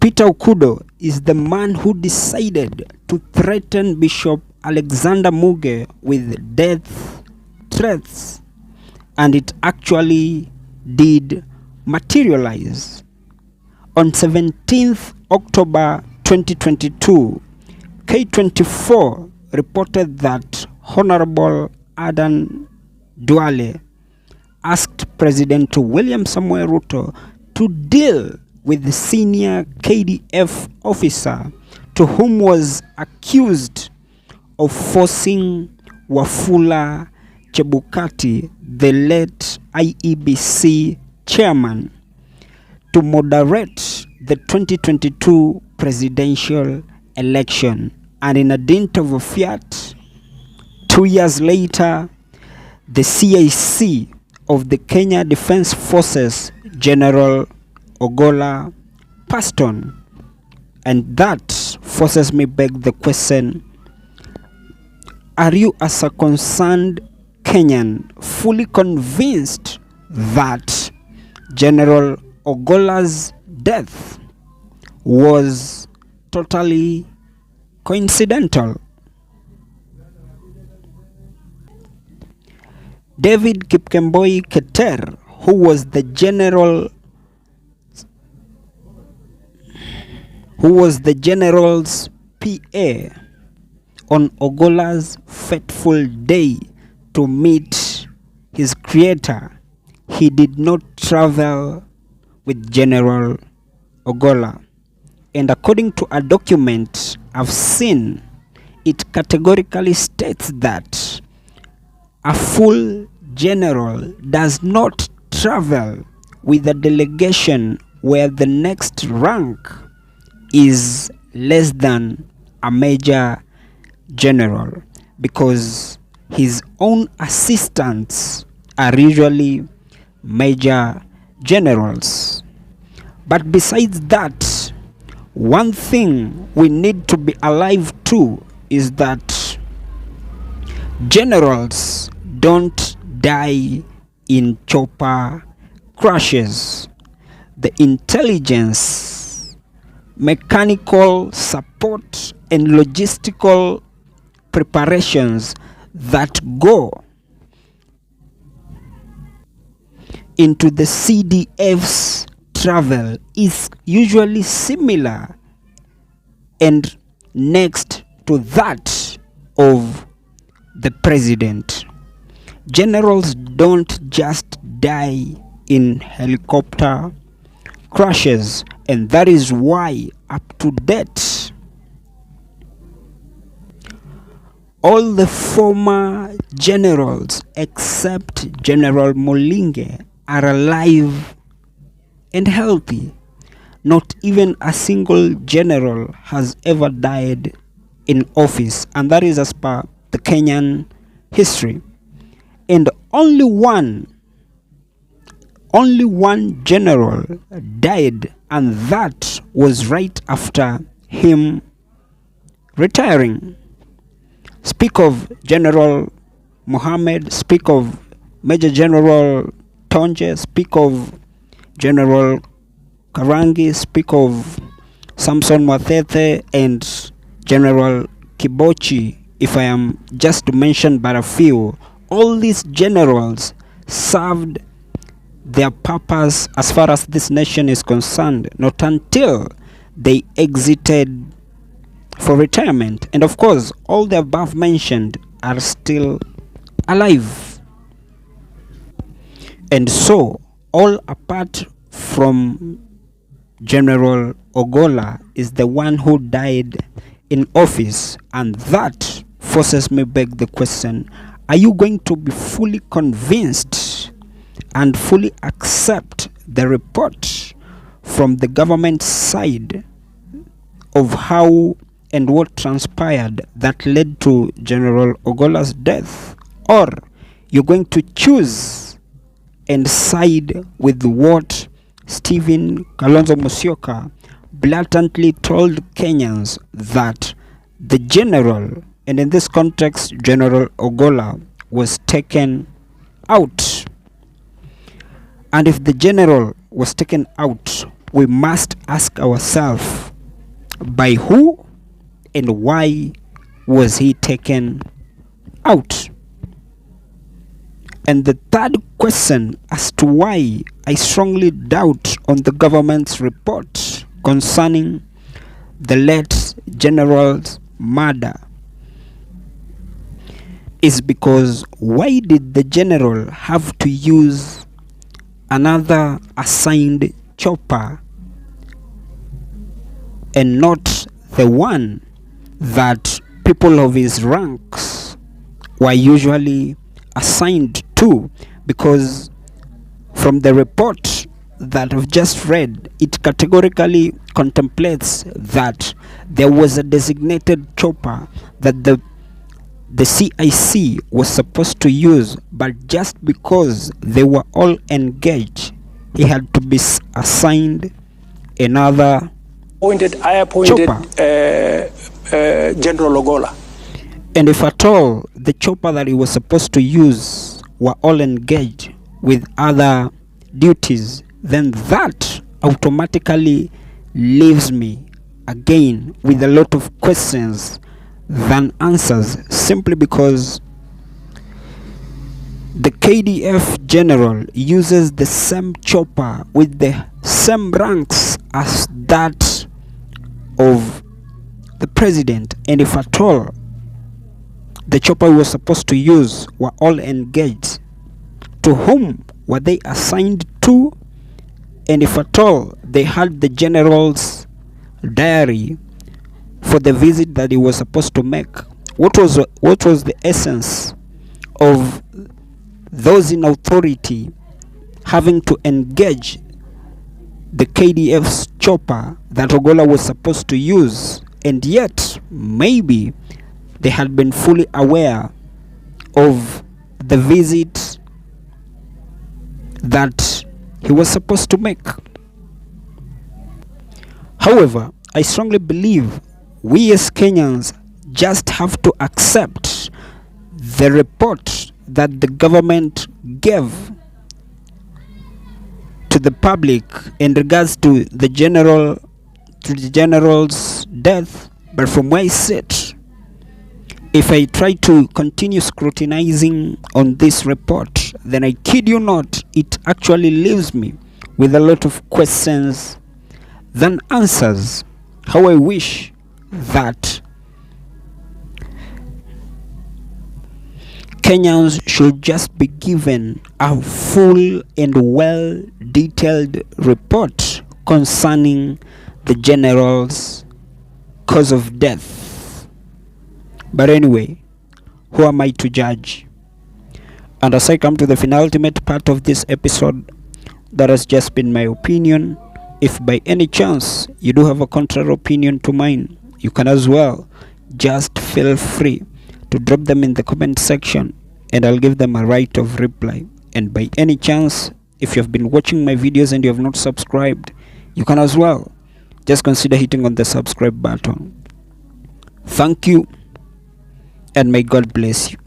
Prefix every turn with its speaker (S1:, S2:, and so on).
S1: Peter Okudo is the man who decided to threaten Bishop Alexander Muge with death threats, and it actually did materialize. On 17th October 2022, K24 reported that Honorable Adan Duale asked President William Samoei Ruto to deal with the senior KDF officer to whom was accused of forcing Wafula Chebukati, the late IEBC chairman, to moderate the 2022 presidential election. And in a dint of a fiat, 2 years later, the CIC of the Kenya Defence Forces, General Ogolla, passed on. And that forces me beg the question, are you as a concerned Kenyan fully convinced that General Ogolla's death was totally coincidental? David Kipkemboi Keter, who was the general's PA on Ogolla's fateful day to meet his creator, he did not travel with General Ogolla. And according to a document I've seen, it categorically states that a full general does not travel with a delegation where the next rank is less than a major general, because his own assistants are usually major generals. But besides that, one thing we need to be alive to is that generals don't die in chopper crashes. The intelligence, mechanical support, and logistical preparations that go into the CDF's travel is usually similar and next to that of the president. Generals don't just die in helicopter crashes, and that is why up to date all the former generals except General Molinge are alive and healthy. Not even a single general has ever died in office, and that is as per the Kenyan history. And only one general died, and that was right after him retiring. Speak of General Mohammed, speak of Major General Tonje, speak of General Karangi, speak of Samson Mwathethe and General Kibochi, if I am just to mention but a few. All these generals served their purpose as far as this nation is concerned, not until they exited for retirement. And of course, all the above mentioned are still alive. And so, all apart from General Ogolla is the one who died in office, and that forces me beg the question, are you going to be fully convinced and fully accept the report from the government side of how and what transpired that led to General Ogolla's death? Or you're going to choose and side with what Stephen Kalonzo Musyoka blatantly told Kenyans, that the general, and in this context General Ogolla, was taken out? And if the general was taken out, we must ask ourselves, by who and why was he taken out? And the third question as to why I strongly doubt on the government's report concerning the late general's murder is because why did the general have to use another assigned chopper and not the one that people of his ranks were usually assigned to? Because from the report that I've just read, it categorically contemplates that there was a designated chopper that the CIC was supposed to use, but just because they were all engaged, he had to be assigned another
S2: I appointed General Ogolla.
S1: And if at all the chopper that he was supposed to use were all engaged with other duties, then that automatically leaves me again with a lot of questions than answers, simply because the KDF general uses the same chopper with the same ranks as that of the president, and if at all the chopper was supposed to use were all engaged, to whom were they assigned to? And if at all they had the general's diary for the visit that he was supposed to make, what was the essence of those in authority having to engage the KDF's chopper that Ogolla was supposed to use, and yet maybe they had been fully aware of the visit that he was supposed to make? However, I strongly believe we as Kenyans just have to accept the report that the government gave to the public in regards to the general's death. But from where I sit, if I try to continue scrutinizing on this report, then I kid you not, it actually leaves me with a lot of questions than answers. How I wish that Kenyans should just be given a full and well detailed report concerning the general's cause of death. But anyway, who am I to judge? And as I come to the penultimate part of this episode, that has just been my opinion. If by any chance you do have a contrary opinion to mine, you can as well just feel free to drop them in the comment section, and I'll give them a right of reply. And by any chance, if you have been watching my videos and you have not subscribed, you can as well just consider hitting on the subscribe button. Thank you, and may God bless you.